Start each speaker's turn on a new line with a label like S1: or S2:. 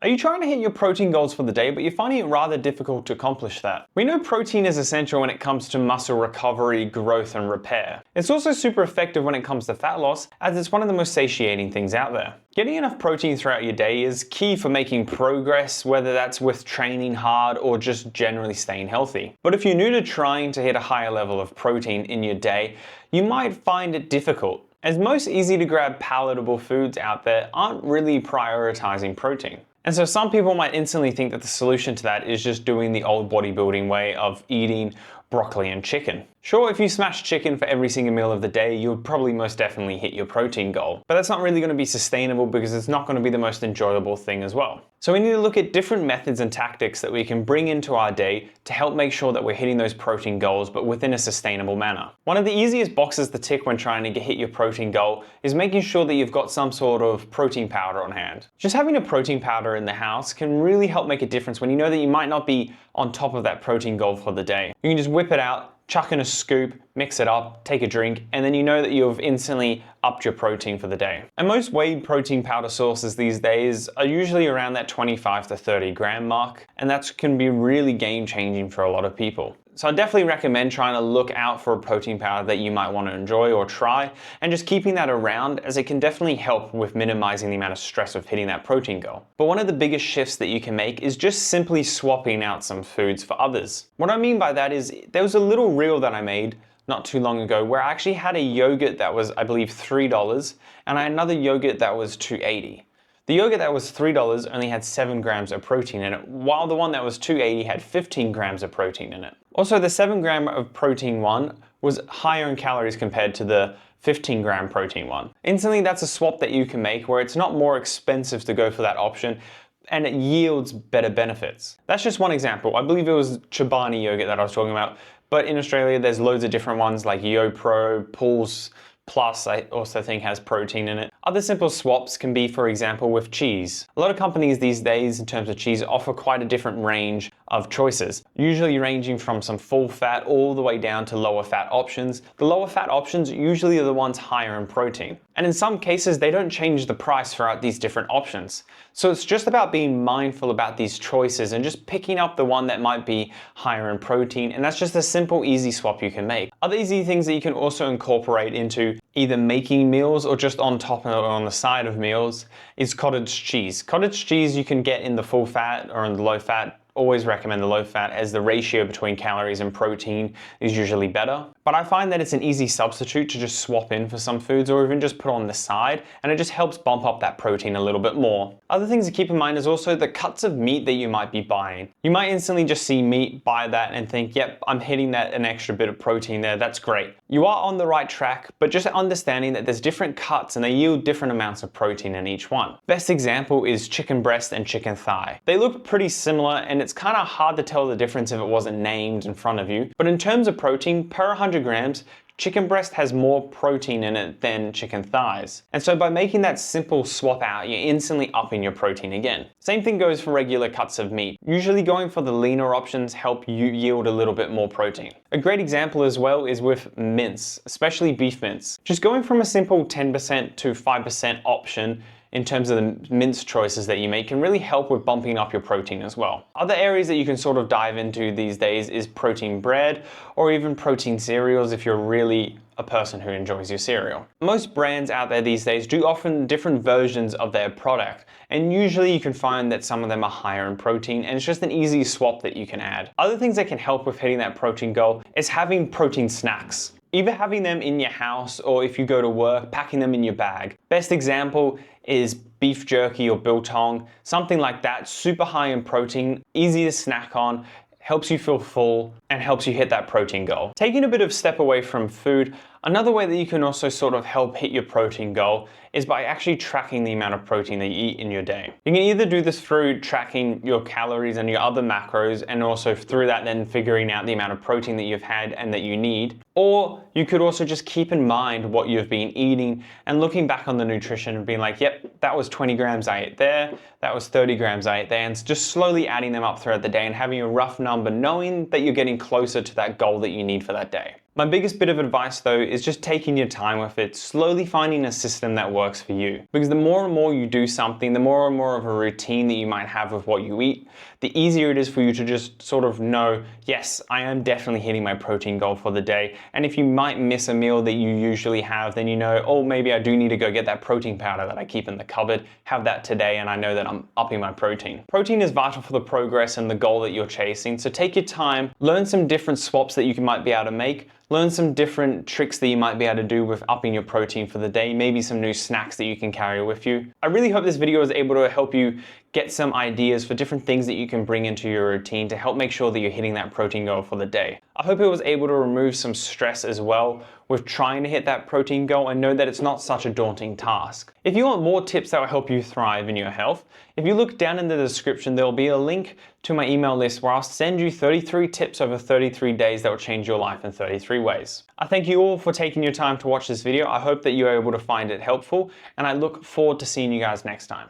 S1: Are you trying to hit your protein goals for the day, but you're finding it rather difficult to accomplish that? We know protein is essential when it comes to muscle recovery, growth, and repair. It's also super effective when it comes to fat loss, as it's one of the most satiating things out there. Getting enough protein throughout your day is key for making progress, whether that's with training hard or just generally staying healthy. But if you're new to trying to hit a higher level of protein in your day, you might find it difficult, as most easy to grab palatable foods out there aren't really prioritizing protein. And so some people might instantly think that the solution to that is just doing the old bodybuilding way of eating broccoli and chicken. Sure, if you smash chicken for every single meal of the day, you'll probably most definitely hit your protein goal. But that's not really going to be sustainable because it's not going to be the most enjoyable thing as well. So we need to look at different methods and tactics that we can bring into our day to help make sure that we're hitting those protein goals, but within a sustainable manner. One of the easiest boxes to tick when trying to hit your protein goal is making sure that you've got some sort of protein powder on hand. Just having a protein powder in the house can really help make a difference when you know that you might not be on top of that protein goal for the day. You can just whip it out, chuck in a scoop, mix it up, take a drink, and then you know that you've instantly upped your protein for the day. And most whey protein powder sources these days are usually around that 25 to 30 gram mark, and that can be really game changing for a lot of people. So I definitely recommend trying to look out for a protein powder that you might want to enjoy or try, and just keeping that around, as it can definitely help with minimizing the amount of stress of hitting that protein goal. But one of the biggest shifts that you can make is just simply swapping out some foods for others. What I mean by that is, there was a little reel that I made not too long ago where I actually had a yogurt that was, I believe, $3, and I had another yogurt that was $2.80. The yogurt that was $3 only had 7 grams of protein in it, while the one that was $2.80 had 15 grams of protein in it. Also, the 7 gram of protein one was higher in calories compared to the 15 gram protein one. Instantly, that's a swap that you can make where it's not more expensive to go for that option, and it yields better benefits. That's just one example. I believe it was Chobani yogurt that I was talking about, but in Australia, there's loads of different ones like YoPro, Pulse Plus, I also think has protein in it. Other simple swaps can be, for example, with cheese. A lot of companies these days, in terms of cheese, offer quite a different range of choices, usually ranging from some full fat all the way down to lower fat options. The lower fat options usually are the ones higher in protein. And in some cases, they don't change the price throughout these different options. So it's just about being mindful about these choices and just picking up the one that might be higher in protein. And that's just a simple, easy swap you can make. Other easy things that you can also incorporate into either making meals or just on top or on the side of meals is cottage cheese. Cottage cheese you can get in the full fat or in the low fat. Always recommend the low fat, as the ratio between calories and protein is usually better. But I find that it's an easy substitute to just swap in for some foods or even just put on the side, and it just helps bump up that protein a little bit more. Other things to keep in mind is also the cuts of meat that you might be buying. You might instantly just see meat, buy that and think, yep, I'm hitting that an extra bit of protein there, that's great. You are on the right track, but just understanding that there's different cuts and they yield different amounts of protein in each one. Best example is chicken breast and chicken thigh. They look pretty similar, and it's kind of hard to tell the difference if it wasn't named in front of you. But in terms of protein, per 100 grams, chicken breast has more protein in it than chicken thighs. And so by making that simple swap out, you're instantly upping your protein again. Same thing goes for regular cuts of meat. Usually going for the leaner options help you yield a little bit more protein. A great example as well is with mince, especially beef mince. Just going from a simple 10% to 5% option in terms of the mince choices that you make can really help with bumping up your protein as well. Other areas that you can sort of dive into these days is protein bread or even protein cereals if you're really a person who enjoys your cereal. Most brands out there these days do offer different versions of their product, and usually you can find that some of them are higher in protein, and it's just an easy swap that you can add. Other things that can help with hitting that protein goal is having protein snacks. Either having them in your house or if you go to work, packing them in your bag. Best example is beef jerky or biltong, something like that, super high in protein, easy to snack on, helps you feel full, and helps you hit that protein goal. Taking a bit of step away from food, another way that you can also sort of help hit your protein goal is by actually tracking the amount of protein that you eat in your day. You can either do this through tracking your calories and your other macros, and also through that then figuring out the amount of protein that you've had and that you need, or you could also just keep in mind what you've been eating and looking back on the nutrition and being like, yep, that was 20 grams I ate there, that was 30 grams I ate there, and just slowly adding them up throughout the day and having a rough number, knowing that you're getting closer to that goal that you need for that day. My biggest bit of advice though is just taking your time with it, slowly finding a system that works for you. Because the more and more you do something, the more and more of a routine that you might have with what you eat, the easier it is for you to just sort of know, yes, I am definitely hitting my protein goal for the day. And if you might miss a meal that you usually have, then you know, oh, maybe I do need to go get that protein powder that I keep in the cupboard, have that today, and I know that I'm upping my protein. Protein is vital for the progress and the goal that you're chasing, so take your time, learn some different swaps that you might be able to make, learn some different tricks that you might be able to do with upping your protein for the day, maybe some new snacks that you can carry with you. I really hope this video was able to help you get some ideas for different things that you can bring into your routine to help make sure that you're hitting that protein goal for the day. I hope it was able to remove some stress as well with trying to hit that protein goal and know that it's not such a daunting task. If you want more tips that will help you thrive in your health, if you look down in the description, there will be a link to my email list where I'll send you 33 tips over 33 days that will change your life in 33 ways. I thank you all for taking your time to watch this video. I hope that you are able to find it helpful, and I look forward to seeing you guys next time.